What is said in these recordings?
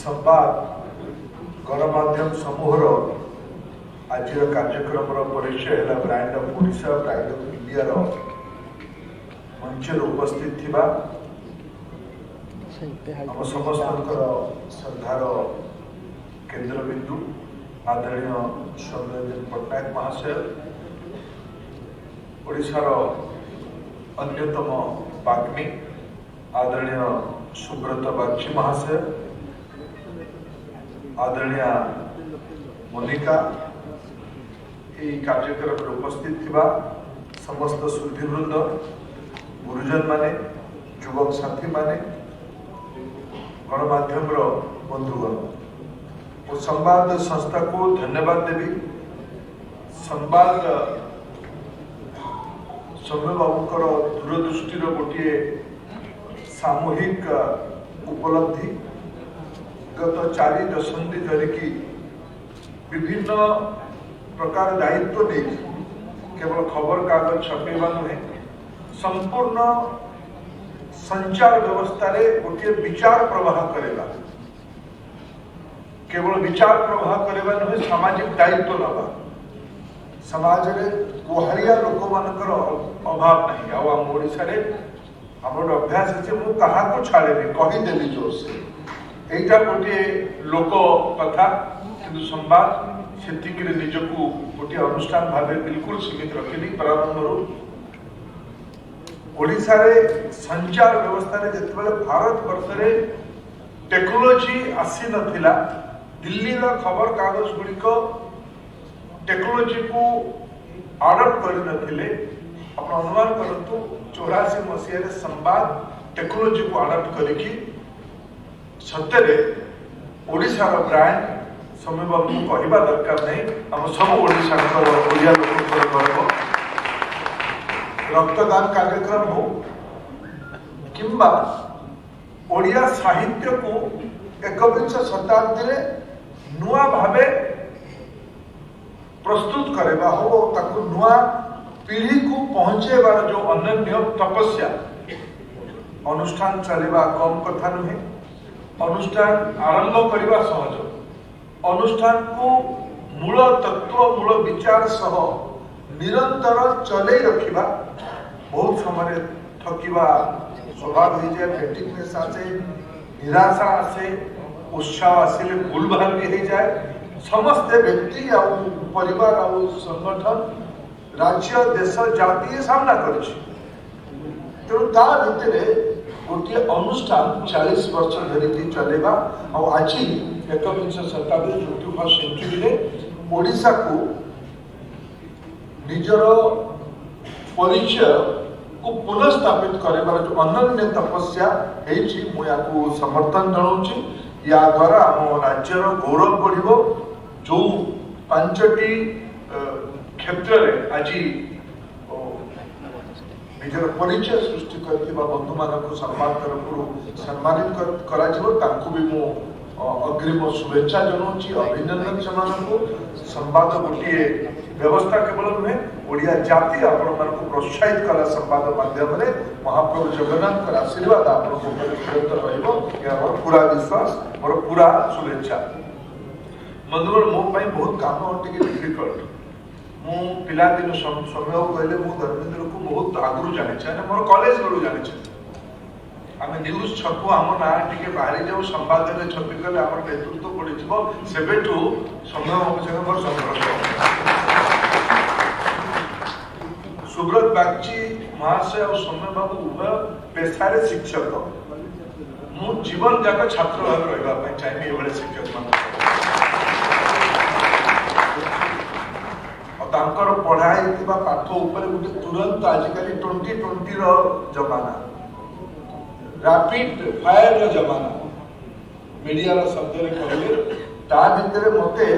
संवाद गणमाध्यम समूहर आज कार्यक्रम परिचय है brand of Odisha brand of India मंच उपस्थित थिबा आम समस्त श्रद्धार केन्द्रबिंदु आदरणीय सौम्यरंजन पट्टनायक महाशय ओडिशार अन्यतम बाग्मी आदरणीय सुब्रत बागची महाशय आदरणीय मोनिका कार्यक्रम में उपस्थित थिबा समस्त सुधीवृंद गुरुजन माने युवक साथी माने गणमाध्यम बंधुगण और संवाद संस्था को धन्यवाद देवी। संवाद सौम्य बाबूकर दूरदृष्टि गोटे सामूहिक उपलब्धि गत 4 दशंधि धरिकी विभिन्न प्रकार दायित्व नहीं केवल खबर कागज छपेवा नुहे संपूर्ण संचार व्यवस्था रे गोटे विचार प्रवाह करेगा केवल विचार प्रवाह करेगा नुहे सामाजिक दायित्व नवा समाज रे गुहारिया लोक मानकर अभाव नहीं आम ओडिशा रे हमर अभ्यास है मु कहा को छाड़ेनी कहीदेली जोर से एटा गोटे लोक कथा किंतु संवाद से निजको गोटे अनुष्ठान भाव बिल्कुल सीमित रखिनी। प्रारंभ ओडिशा रे संचार व्यवस्था रे जिते भारत वर्ष रे टेक्नोलोजी आसी नथिला दिल्ली रा खबर कागज गुड़िक टेक्नोलोजी को आडप्ट कर नथिले अपन अनुमान करंतु 84 मसीह संवाद टेक्नोलोजी को आडप्ट करिकी सत्य ओडिशा रा ब्रांड समय बाबू कहवा दरकार नहीं आम सब ओडिशा ओडिया लोक गर्व रक्तदान कार्यक्रम हो किंबा ओडिया साहित्य को 21 शताब्दी रे नुआ भावे प्रस्तुत करवा हो ताकू नुआ पीढ़ी को पहुंचेबार जो अनन्य तपस्या अनुष्ठान चलेबा कम कथा नुहे। अनुष्ठान आरंभ करने सहज अनुष्ठान को मूल तत्व मूल विचार सह निरंतर चले रखिबा बहुत समय थकिबा स्वभाव हो जाए फेटिकनेस आसे निराशा आसे उत्साह आसिले भूल भाल भी हो जाए समस्त व्यक्ति आ परिवार आ संगठन राज्य देश जाति सामना कर तेणु ता भितर गोटे अनुष्ठान 40 वर्ष धरिकी चलेगा और आज 21 शताब्दी 21st सेंचुरी रे ओडिशा को निजर परिचय को पुनर्स्थापित करेबार जो अनन्य तपस्या है मुझे समर्थन जनाऊँ या द्वारा आम राज्यर गौरव बढ़िबो जो 5टी क्षेत्र में आज निजर परिचय सृष्टि करथिबा बंधु मानक संवाद तरफ सम्मानित करा भी मु अग्रिम शुभेच्छा जनाऊँ अभिनंदन सेमानकु संवाद गोटे व्यवस्था केवल नुहे ओडिया जाति आपण मानक प्रोत्साहित कला संवाद माध्यम रे महाप्रभु जगन्नाथ आशीर्वाद आपको निरंतर रहिबो या मोर पूरा विश्वास मोर पूरा शुभेच्छा। बंधुगण मो पई बहुत काम टिके डिफिकल्ट मु पिला दिन समय कहले मु धर्मेंद्र को बहुत आगु जाने मोर कॉलेज बेलू जाने आम न्यूज छपु आम ना टे बाहरी जाऊ संवाद में छपी गले आम नेतृत्व पड़े सेबेठू समय संगे मोर संपर्क सुब्रत बागची महाशय और सौम्य बाबू उभय पेशारे शिक्षक मु जीवन जाक छात्र भाव रहा चाहिए ये शिक्षक मान पढ़ाई पाठ उपर गोटे तुरंत आजिकल 2020 जमाना रैपिड फायर जमाना मीडिया शब्द कहले ता भितर मते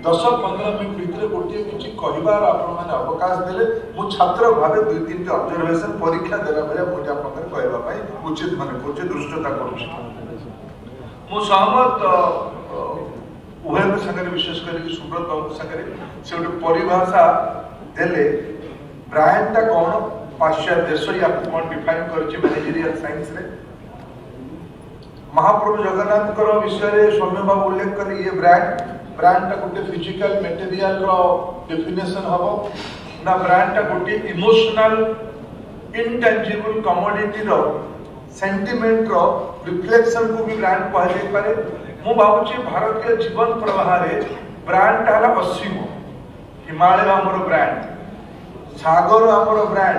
10-15 मिनट भितर गोटे किसी कहबार आपण अवकाश देले मु छात्र भाव 2-3 ऑब्जर्वेशन परीक्षा देला बेले मुझे आपन कहबा उचित माने उचित दृष्टता करूँ मु सहमत उभय संगे विशेष कर सुब्रत बाबू संगे से गोटे परिभाषा देले ब्रांड कौन पाश्चात्य देश या कौन डिफाइन कर मैनेजरियल साइंस रे महाप्रभु जगन्नाथ विषय सौम्य बाबू उल्लेख करें ये ब्रांड टा गोटे फिजिकल मटेरियल रो डेफिनेशन हम ना ब्रांड टा गोटे इमोशनल इनटेंजिबल कमोडिटी रो सेंटिमेंट रो रिफ्लेक्शन को भी ब्रांड कह जाय पारे। मु भावुची भारतीय जीवन प्रवाह रे ब्रांड टा असीम। हिमालय आमर ब्रांड, सागर आमर ब्रांड,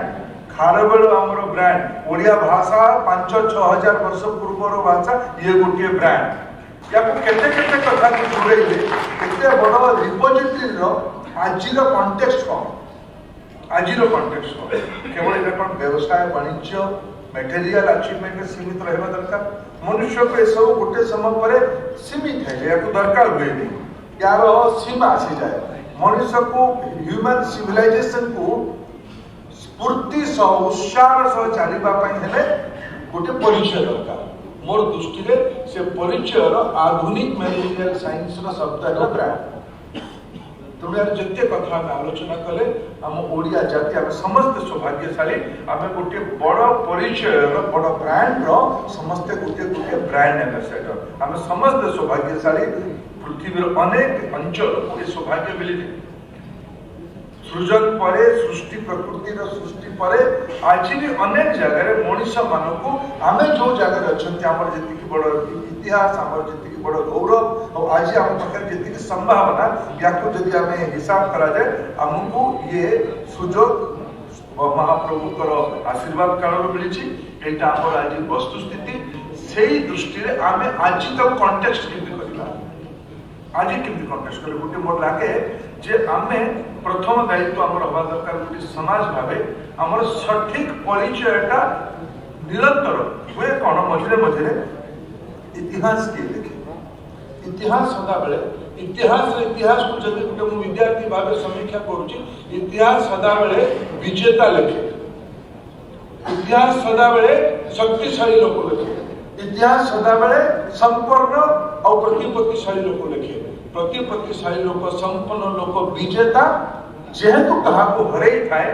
खारबेल आमर ब्रांड, ओडिया भाषा 5-6 हजार वर्ष पूर्वर भाषा ये गोटे ब्रांड। या केते केते कथा को जुड़ेइले केते बड़ रिपोजिटरी रो आजिर कॉन्टेक्स्ट कौन, आजिर कॉन्टेक्स्ट कौन, केवल एटा कोन व्यवसाय वाणिज्य मटेरियल अचीवमेंट में सीमित रहबा दरकार। मनुष्य को सब गोटे समय पर सीमित है, या दरकार हुए नहीं, यार सीमा आसी जाए। मनुष्य को ह्यूमन सिविलाइजेशन को स्फूर्ति सह उत्साह सह चलवा गोटे परिचय दरकार। मोर दृष्टि से परिचय आधुनिक मटेरियल साइंस शब्द है ब्रांड। तुम यार जिते कथा आम आलोचना कले आम ओडिया जाति आम समस्त सौभाग्यशाली। आम गोटे बड़ परिचय बड़ ब्रांड समस्ते गोटे गोटे ब्रांड एम्बेसडर। आम समस्त सौभाग्यशाली। पृथ्वी अनेक अंचल ये सौभाग्य मिली सृजन परे सृष्टि प्रकृति सृष्टि परे आज भी अनेक जगह मनीष मानक आम जो जगह अच्छा आम जी बड़ इतिहास आम जी बड़ गौरव और आज आम पाखे जी संभावना या जदि आम हिसाब करा जाए आमको ये सुजोग महाप्रभुकर आशीर्वाद काल मिली। यहाँ आम आज वस्तुस्थिति से दृष्टि आम आज तक कंटेक्स्ट केमती करवा आज केमती कंटेक्स्ट कर गोटे मोर लगे जे आमे प्रथम दायित्व आम हवा दरकार गोटे समाज भावे आमर सठिक परिचयटा निरंतर हुए कौन मझे मझे इतिहास किए देखे। इतिहास सदा बेले इतिहास को जब गोटे मु विद्यार्थी भाव समीक्षा करुच्ची इतिहास सदा बेले विजेता लेखे, इतिहास सदा बेले शक्तिशाली लोक लेखे, इतिहास सदा बेले संपन्न और प्रतिपत्तिशाली लोक लेखे। प्रतिपत्तिशाली लोक संपन्न लोक विजेता जेहेतु क्या हरई थाए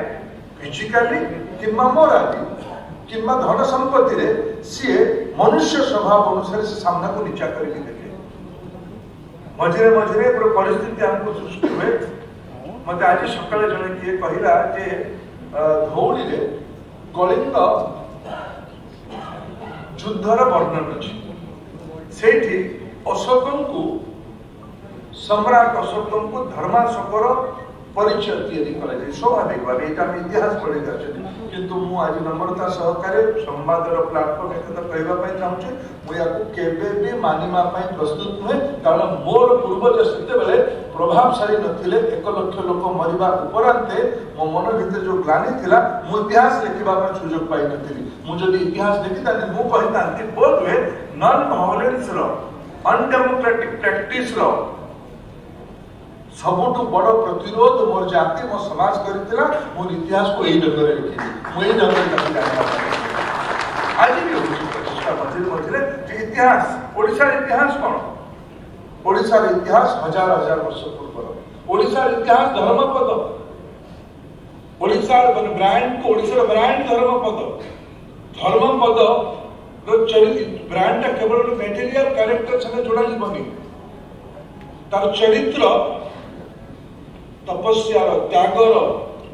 फिजिकाली कि मोराली कि धन संपत्ति रे सी मनुष्य स्वभाव अनुसार से सामना को नीचा करके देखे। मझे मझे परिस्थिति आमको सृष्टि हुए। मत आज सकाଳେ जड़े किए कहला जे धौली रे कलिंग युद्धर वर्णन अच्छी से अशोक को सम्राट अशोक को धर्माशोकर परिचय तैयारी स्वाभाविक भाव यहाँ इतिहास पढ़ी किंतु मु आज नम्रता सहकारे संवाद प्लाटफर्म एक कहवाई चाहूँगी मुझे केवे भी मानिबा प्रस्तुत नुहे। कारण मोर पूर्वज से प्रभावशाली नथिले 1 लाख लोक मरिबा उपरांते मो मन भीतर जो ग्लानि थिला मु इतिहास लिखिबा सुजोग पाई नथिली। मु जदि इतिहास लिखि तानि मु कहितांती बोध हुए नॉन वायलेंस रो अनडेमोक्रेटिक प्रैक्टिस रो सबुठु बड़ प्रतिरोध मोर जाति मो समाज करथिला। मोर इतिहास को यही ढंग से लिखी मु यही ढंग से आज भी प्रतिष्ठा मझे मझे इतिहास ओडिशा इतिहास कौन ओडिशा इतिहास हजार हजार वर्ष पूर्व ओडिशा इतिहास धर्मपद ओडिशा ब्रांड को ओडिशा ब्रांड धर्मपद ब्रांड केवल मेटेरियल कैरेक्टर संगे जोड़ा जीवनी तार चरित्र तपस्या त्यागर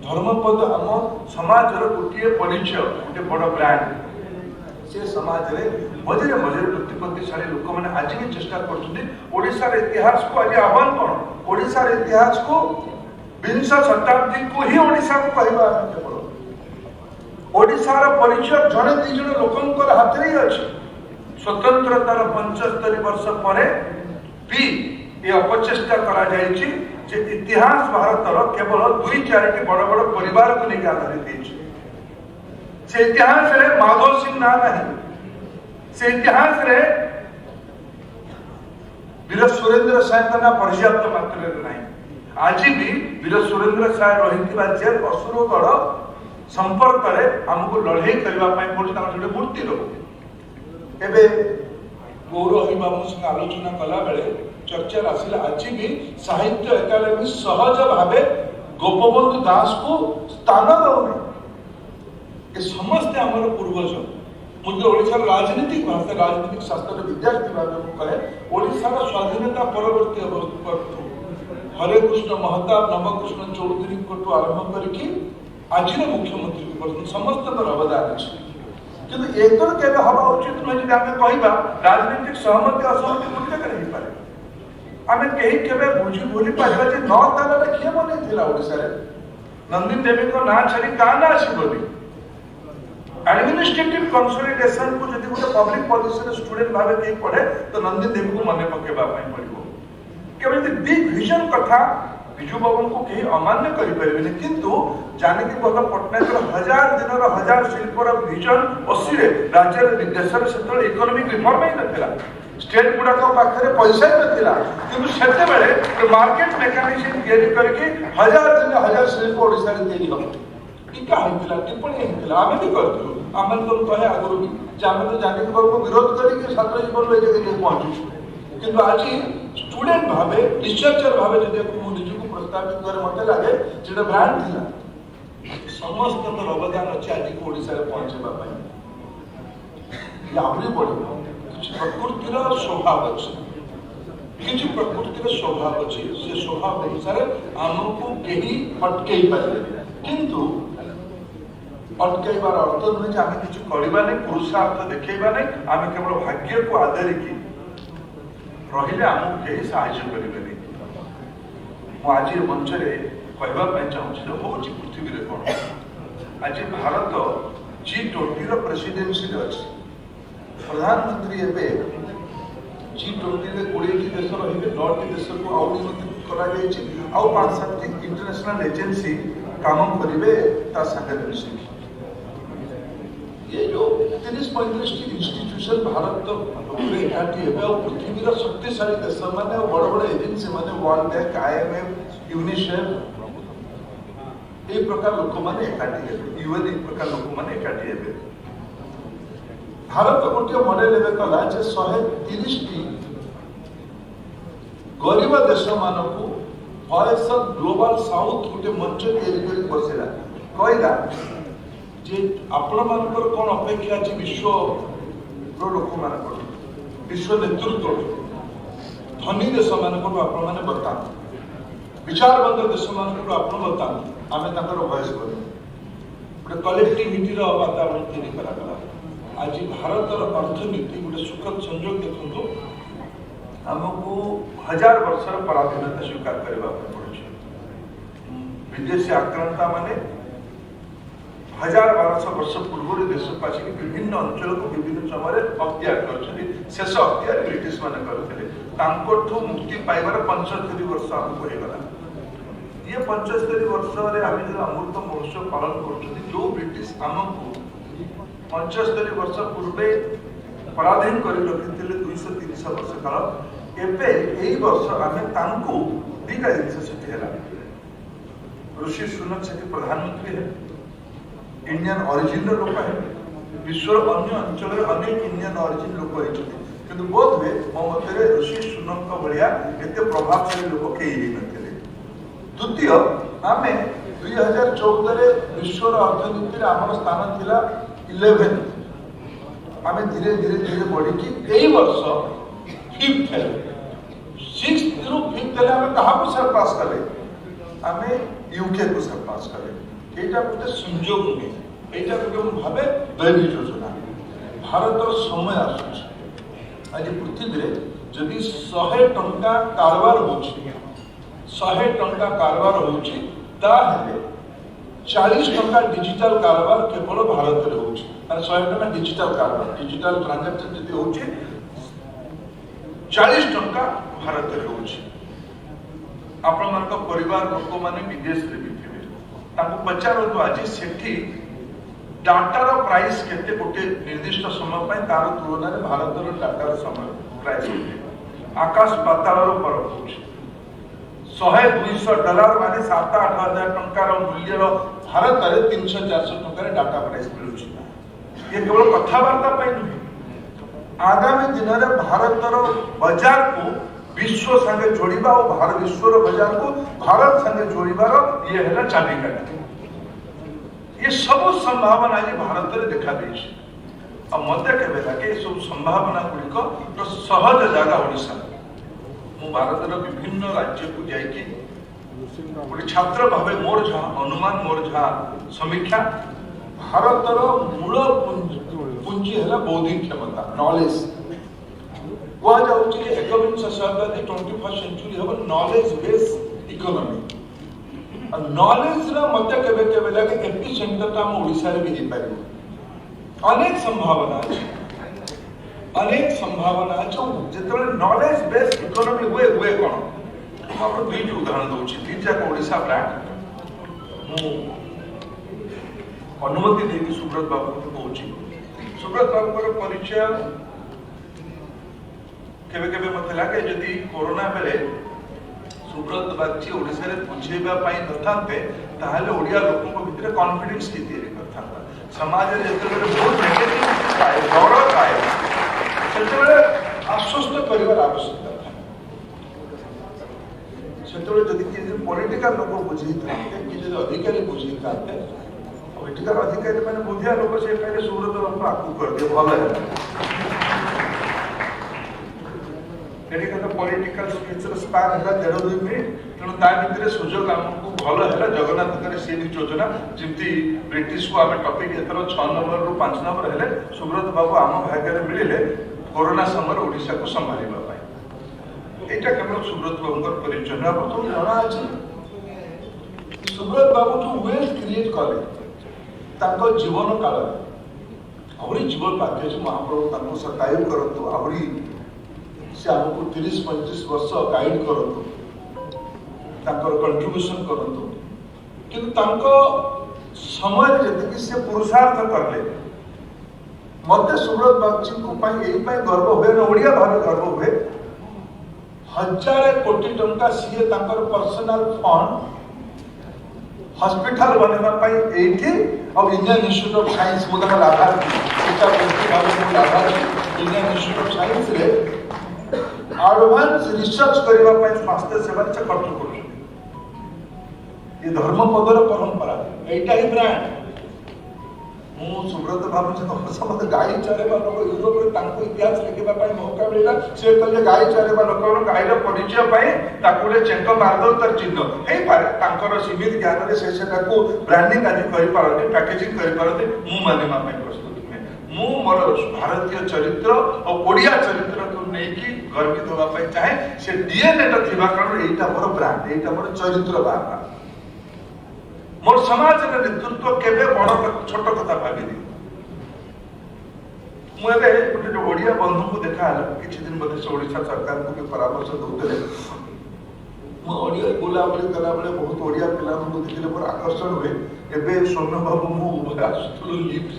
धर्मपद आम समाज गोटे परिचय गोटे बड़ ब्रांड से समाज में मझे मझे प्रतिपत्तिशाली लोक मैंने आज भी चेष्टा कर इतिहास को आज आह्वान कौन ओडिशा इतिहास को 20 शताब्दी को ही ओडिशा को कहवा केवल ओडिशार परिचय जड़े दी जन लोकंकर हाथ ही अच्छे। स्वतंत्रतार 75 वर्ष पर भी ये अपचेष्टा करा जायछि जे इतिहास भारतर केवल 2-4 बड़ बड़ परिवार को लेकर आधारित से इतिहास रे माधव सिंह ना नहीं से इतिहास रे वीर सुरेंद्र साय का पर्याप्त मात्रा नहीं। आज भी वीर सुरेंद्र साय रही जेल असुरगढ़ संपर्क में आमको लड़े करने पड़े मूर्ति रे गौरव बाबू संगे आलोचना कला बेले चर्चा आसिला आज भी साहित्य एकाडेमी सहज भावे गोपबंधु दास को स्थान दौने ये समस्ते आमर पूर्वज मुझे ओडिशार राजनीतिक भाषा राजनीतिक शास्त्र विद्यार्थी भाव में कहे ओडिशार स्वाधीनता परवर्ती अवस्था हरे कृष्ण महताब नवकृष्ण चौधरी को आरंभ करके आज मुख्यमंत्री पर्यटन समस्त अवदान अच्छे किंतु एकर केबे हवा उचित नुहे जदि आमे कहिबा राजनीतिक सहमति असहमति मुद्दे कर नहीं पारे आमे केही केबे बुझी बोली पाइबा जे नौ ताला रे किए बने थिला ओडिसा रे नंदिनी देवी को ना छरी का ना आसी बोली एडमिनिस्ट्रेटिव कंसोलिडेशन को जदि गोटे पब्लिक पॉलिसी रे स्टूडेंट भाबे के पढ़े तो नंदिनी देवी को मने पकेबा पई पड़िबो केवल बिग विजन कथा विजु बाबू को कहीं अमान्य करें किंतु जानकी बल्लभ पट्टनायक हजार दिन हजार शिल्पर विजन 80 राज्य देश से इकोनॉमिक रिफॉर्म ही नथिला स्टेट गुड़ाक पाखे पैसा ही नथिला किंतु सेते बेले मार्केट मेकानिज्म तैयारी करके हजार दिन हजार शिल्प ओडिसा रे तैयारी हो टीका होइतिला टिप्पणी होइतिला आमे भी करथिलु आमे तो कहे आगु भी जे आमे तो जानकी बाबू को विरोध करके छात्र जीवन ले जगह पहुंचु किंतु आज स्टूडेंट भावे रिसर्चर भावे जदि को निजको प्रस्तावित करे मते लागे जेटा ब्रांड थिला समस्त तो अवदान अछि आज को ओडिसा रे पहुंचेबा पई यावरी पड़ो किछ प्रकृतिर स्वभाव अछि किछ प्रकृतिर स्वभाव अछि से स्वभाव अनुसार हमको केही अटकेई पारे किंतु अटकेबार अर्थ नुहे जे आमे किछ करबा नै पुरुषार्थ देखैबा नै आमे केवल भाग्य को आधार की रहिले आमको कहीं साहाय्य करेंगे आज मंच कहवाई चाहूँ हूँ पृथ्वी में कौन आज भारत G20 प्रेसिडेंसी अच्छे प्रधानमंत्री एवं G20 में 20 देश रे 9 देश को आउ निमंत्रित करा 5-7 इंटरनेशनल एजेंसी काम करेंगे मिसिक ये जो 30-35 इंस्टीट्यूशन भारत एकाठी है पृथ्वी शक्तिशाली देश माने बड़ बड़ एजेंसी माने वर्ल्ड बैंक IMF यूनिसेफ ए प्रकार लोक माने एकाठी है यूएन एक प्रकार लोक माने एकाठी है भारत गोटे मॉडल एवं कला जे 130 टी गरीब देश मानकू वॉइस ऑफ ग्लोबल साउथ गोटे मंच तैयारी कर बसेला कहला जे आपण मानकर कोन अपेक्षा अछि विश्व रो लोक मानकर विश्व नेतृत्व धनी देश मानकर आपण माने बता विचारवंत देश मानकर आपण बता आमे ताकर वॉइस करू गोटे कलेक्टिविटी रो वातावरण तैयारी करा गला आज भारत रो अर्थनीति गोटे सुखद संयोग देखंतु हमको 1000 वर्ष पराधीनता स्वीकार करबा पड़छ विदेशी आक्रांता माने 1000-1200 वर्ष पूर्व देशवासी विभिन्न अंचल को विभिन्न समय अख्तियार कर शेष अख्तियार ब्रिटिश मान करते मुक्ति पाइबार 75 वर्ष आमको होगा ये 75 वर्ष आम जो अमृत महोत्सव पालन कर जो ब्रिटिश आमको 75 वर्ष पूर्वे पराधीन कर रखी 230 वर्ष काल एवं वर्ष आम दीटा जिन से ऋषि सुनक से प्रधानमंत्री है इंडियन ओरिजिन लोक है विश्व अन्य अंचल अनेक इंडियन ओरिजिन लोक होती किंतु बोध हुए मो मत ऋषि सुनक भाया एत प्रभावशाली लोक कई नथिले द्वितीय आम 2014 विश्व अर्थनीति आम स्थान थिला 11 आम धीरे धीरे धीरे बढ़ी यही वर्ष 5th 6th रु 5th आम क्या सरपास कले आम यूके को सरपास कले एटा गोटे संयोग नहीं एटा गोटे भावे दैवी योजना भारत समय आस आज पृथ्वी रे जदि 100 टंका कारबार होची 100 टंका कारबार होची ताहेले 40 टंका डिजिटल कारबार केवल भारत रे होची माने 100 टंका डिजिटल कारबार डिजिटल ट्रांजैक्शन जदि होची 40 टंका भारत रे होची आपण मन का परिवार लोक माने विदेश रे पचारतु आज से डाटार प्राइस केते गोटे निर्दिष्ट समय तार तुलन में भारत डाटार समय प्राइस आकाश पाताल फरक हो $100-200 माने 7-8 हजार टंकार मूल्यर भारत में 300-400 टंकार डाटा प्राइस मिलूँ ये केवल कथबार्ता नुहे आगामी दिन में भारत बाजार को विश्व संगे जोड़िबा और भारत विश्व बाजार को भारत संगे जोड़िबार ये है चाबिकाठी ये सब संभावना आज भारत में देखा और मत के लगे सब संभावना गुड़िक तो सहज जगह ओडिशा मु भारत विभिन्न राज्य को जाइए गोटे छात्र भाव मोर जहाँ अनुमान मोर जहाँ समीक्षा भारतर मूल पुंजी है बौद्धिक क्षमता नॉलेज कह जाऊँ एकविंश शताब्दी 21st सेंचुरी हम नॉलेज बेस इकोनॉमी नॉलेज मत के लगे एपी सेंटर तो आम ओडिशा भी हो पार अनेक संभावना अच्छे जो नॉलेज बेस्ड इकोनॉमी हुए हुए कौन आप दुईट उदाहरण दूसरी दुई जाक ओडिशा ब्रांड मु अनुमति देगी सुब्रत बाबू को कहूँ सुब्रत बाबू परिचय केबे केबे मत लगे जदि कोरोना बेले सुब्रत बागची ओडिशा रे बुझेबा पई नथांते ताहले ओडिया लोकन भितर कॉन्फिडेंस की तैयारी करथांता समाज रे जेतेबेले बहुत नेगेटिव थाए डर थाए सेतेबेले आश्वस्त करिवार आवश्यकता था सेतेबेले जदि कि पॉलिटिकल लोक बुझी थांते कि जदि अधिकारी बुझी थांते पॉलिटिकल अधिकारी माने बुझिया लोक से पहले सुब्रत बाबू आकू कर दिए भले पॉलिटिकल स्पीच स्पान है 1.5-2 मिनिट तेणु ता भितर सुजोग आमको भल है जगन्नाथ सी योजना जमी ब्रिटिश को आम टपिक एथर 6 नंबर रु 5 नंबर है सुब्रत बाबू आम भाग्य मिले कोरोना समय ओडिशा को संभालवा यहाँ केवल सुब्रत बाबू परिचय ना प्रथम जना अच्छे सुब्रत बाबू जो वेल्थ क्रिएट कले जीवन काल आहरी जीवन भाग्य महाप्रभु सतायु करतु आहरी से आमको 30-35 वर्ष गाइड करतु कंट्रीब्यूशन करतु किंतु समय जति से पुरुषार्थ करले मत सुब्रत बागची को गर्व हुए ओडिया भाव गर्व हुए 1000 कोटी टंका सीए पर्सनल फंड हॉस्पिटल बनवा एठी और इंडियन इंस्टीट्यूट ऑफ साइंस मुझे लाभार्थी इंडियन इंस्टीट्यूट ऑफ साइंस रे एडवांस रिसर्च करने स्वास्थ्य सेवा से खर्च कर धर्मपदर परंपरा यही ही ब्रांड मु सुब्रत बाबू समस्त गाई चरेवा लोक यूरोप इतिहास लिखा मौका मिला सी कहले गाई चरेवा लोक गाईर परिचय चेक मारद तार चिन्ह हो पारे सीमित ज्ञान से ब्रांडिंग आज कर पैकेजिंग कर मानवा प्रस्तुत मु मोर भारतीय चरित्र और ओडिया चरित्र को लेकिन गर्वित होगा चाहे से डीएनए कारण यहाँ मोर ब्रांड यहाँ मोर चरित्र बाहर मोर समाज नेतृत्व केबे बड़ छोट कथा भावी मुझे गोटे ओडिया बंधु को देखा किसी दिन बोधे से ओडिशा सरकार को भी परामर्श दौते मुझे बुलाबुली कला बहुत ओडिया पिला देखिले मोर आकर्षण हुए एवं सौम्य बाबू मुझे आसुलु लिफ्ट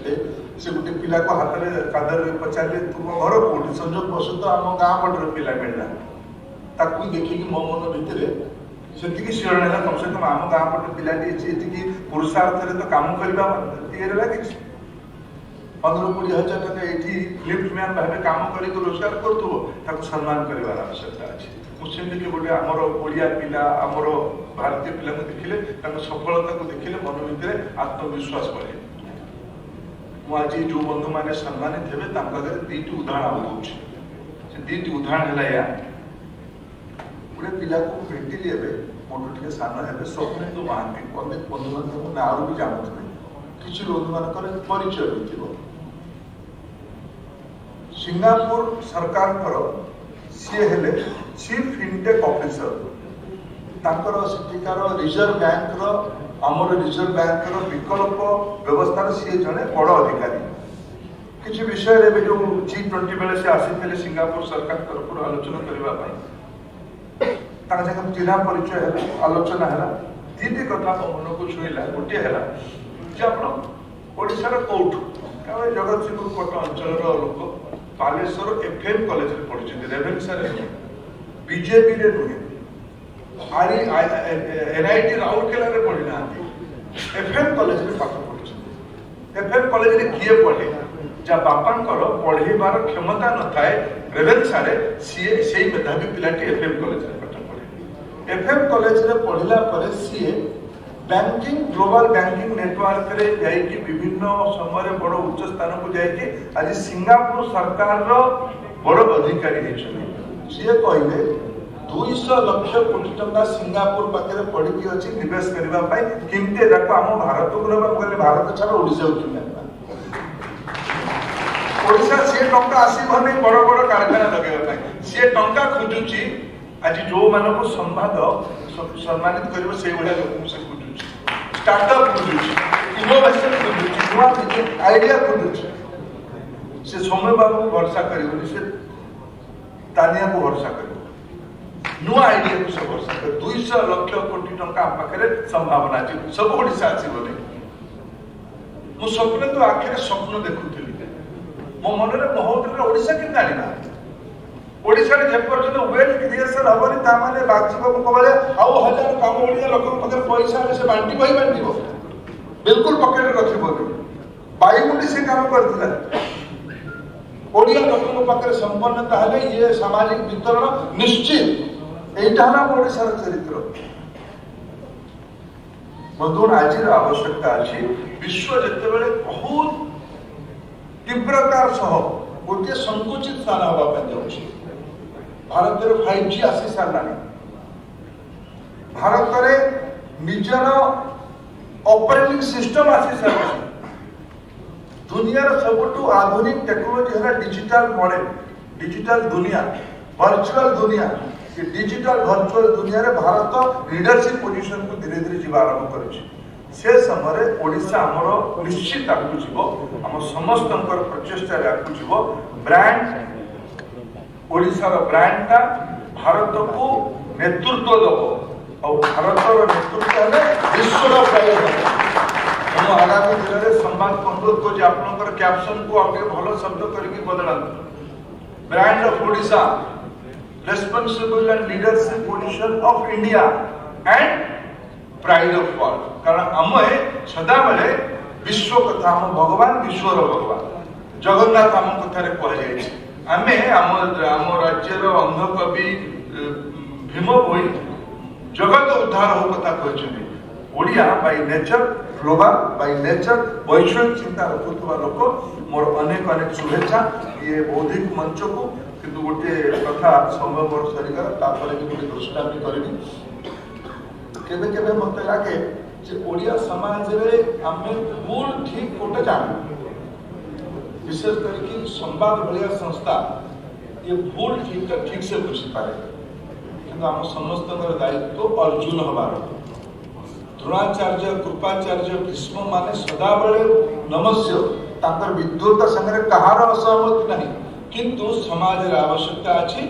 से गोटे पिला को हाथ में कादर पचारे तुम घर कौटी संजोग बस तो आम गाँ पटर पिला मिलला देखिए मो मन भितर से शिरण है कम से कम आम गाँ पटर पिलाटी पुरुषार्थ तो काम करने लगे 15-20 हजार टका ये लिफ्ट मैन भाव काम कर रोजगार कर सम्मान कर आवश्यकता अच्छे मुझे गोटे आमर ओडिया पिला आमर भारतीय पिला देखिले सफलता को देखिले मन भितर आत्मविश्वास बढ़े मुझे जो बंधु मैंने सम्मानित हे दुईट उदाहरण दूसरी दुईट उदाहरण है या गोटे पिला को भेटिली मोटू टे सान है स्वप्निंदु महांती अनेक बंधु बांधव ना भी जानते किसी बंधु मान परिचय हो सिंगापुर सरकार सी हेले चीफ इनटेक ऑफिसर सेठिकार रिजर्व बैंक आमर रिजर्व बैंक विकल्प व्यवस्था सी जड़े बड़ अधिकारी किसी विषय में जो G20 बेले से आसी सिंगापुर सरकार तरफ आलोचना करने चिन्हा परिचय आलोचना है दीदी कथा मन को छुईला गोटे है कि आपशार कौटू जगतसिंहपुर कोट अंचल लोक बालेश्वर FM कॉलेज में पढ़ुं रेभेन्सा बीजेपी रे नुहे NIT राउरकेला रे पढ़ी ना FM कॉलेज में पाठ पढ़ुं FM कॉलेज रे किए पढ़े जा बापांकर पढ़ेबार क्षमता न थाए रेभेन्सा रे सीए सेही मेधावी पिलाटी FM कॉलेज रे पाठ पढ़े FM कॉलेज रे पढ़िला परे CA banking global banking network रे जाइए विभिन्न समय बड़ उच्च स्थान को जाइए आज सिंगापुर सरकार रो बड़ अधिकारी सी कहले 200 लाख कोटी टंका सिंगापुर पाखे पड़ी अच्छी निवेश करने किमती आम भारत को ना कहले भारत छाड़ ओडिशा ओडिशा सी टंका आसब नहीं बड़ बड़ कारखाना लगे सी टंका खोजुची आज जो मानक संवाद सम्मानित कर से लोक से खोजुची स्टार्टअप खोजुची इनोवेशन खोजुची नुआ आइडिया खोजुची से समय बाबू भरोसा कर से तानिया को भरोसा कर नुआ आइडिया को सब भरोसा कर 200 लाख कोटी टंका पाखे संभावना अच्छी सब ओडिशा आसब नहीं मु स्वप्न तो आखिर स्वप्न देखुली मो मन में बहुत ओडिशा के आना ओडिशा जेपर्यंत वेल्थ क्रिएशन हेनी ताने बाजीबाबू कहले आउ हजार काम ओडिया लोक पाखे पैसा से बांटी ही बांटी बिल्कुल पकेट रखी बायुमुंडी से काम करता ओडिया लोक पाखे संपन्नता हेले ये सामाजिक वितरण निश्चित यहाँ ओडिशार चरित्र बंधुगण आज आवश्यकता अच्छी विश्व जिते बहुत तीव्रतार सह गोटे संकुचित स्थान हाँपा जाऊँगी भारत में 5G आसी सारा भारत में निजर ऑपरेटिंग सिस्टम आसी सारा दुनिया सबुठ आधुनिक टेक्नोलोजी है डिजिटल मॉडल डिजिटल दुनिया वर्चुअल दुनिया डिजिटल वर्चुअल दुनिया रे भारत लीडरशिप पोजीशन को धीरे धीरे जीवा आरंभ करुछि से समय ओडिशा आमर निश्चित आगु जीव आम समस्त प्रचेषा आगु जीव ब्रांड ओडिशार ब्रांडटा भारत को नेतृत्व दब और भारतर नेतृत्व है विश्वर प्राय आगामी दिन में संवाद को अनुरोध कर आपंकर कैप्शन को आगे भल शब्द करके बदला brand of Odisha responsible and leadership position of India and pride of world कारण आम सदा बेले विश्व कथा आम भगवान विश्वर भगवान जगन्नाथ आम कथा कहुई आम आम राज्यर अंधकवि भीम भोई जगत उद्धार हो कथा कहते Odia by nature global by nature वैश्विक चिंता रखुवा लोक मोर अनेक अनेक शुभेच्छा ये बौद्धिक मंच को किंतु गोटे कथा समय मोर सरीगला तापर भी गोटे दृष्टांत करबी केबे केबे मते लागे जे ओडिया समाज रे आमे भूल ठीक कोटे जान विशेष करके संवाद भलिया संस्था ये भूल ठीक से बुझी पारे किंतु आम समस्त दायित्व अर्जुन हबार द्रोणाचार्य कृपाचार्य भीष्म माने सदा बेले नमस्य ताकर विद्वता संगे कहार असहमति नहीं किंतु समाज रे आवश्यकता अछि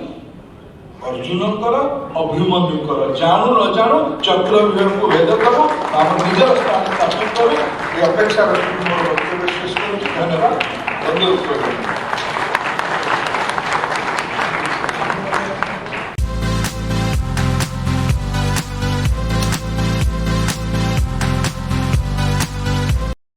अर्जुनकर अभिमन्युकर जानू न जानू चक्रव्यूह को भेद करो आम निजर स्थान स्थापित करो ये अपेक्षा रखी मोर वक्तव्य शेष करूँ धन्यवाद।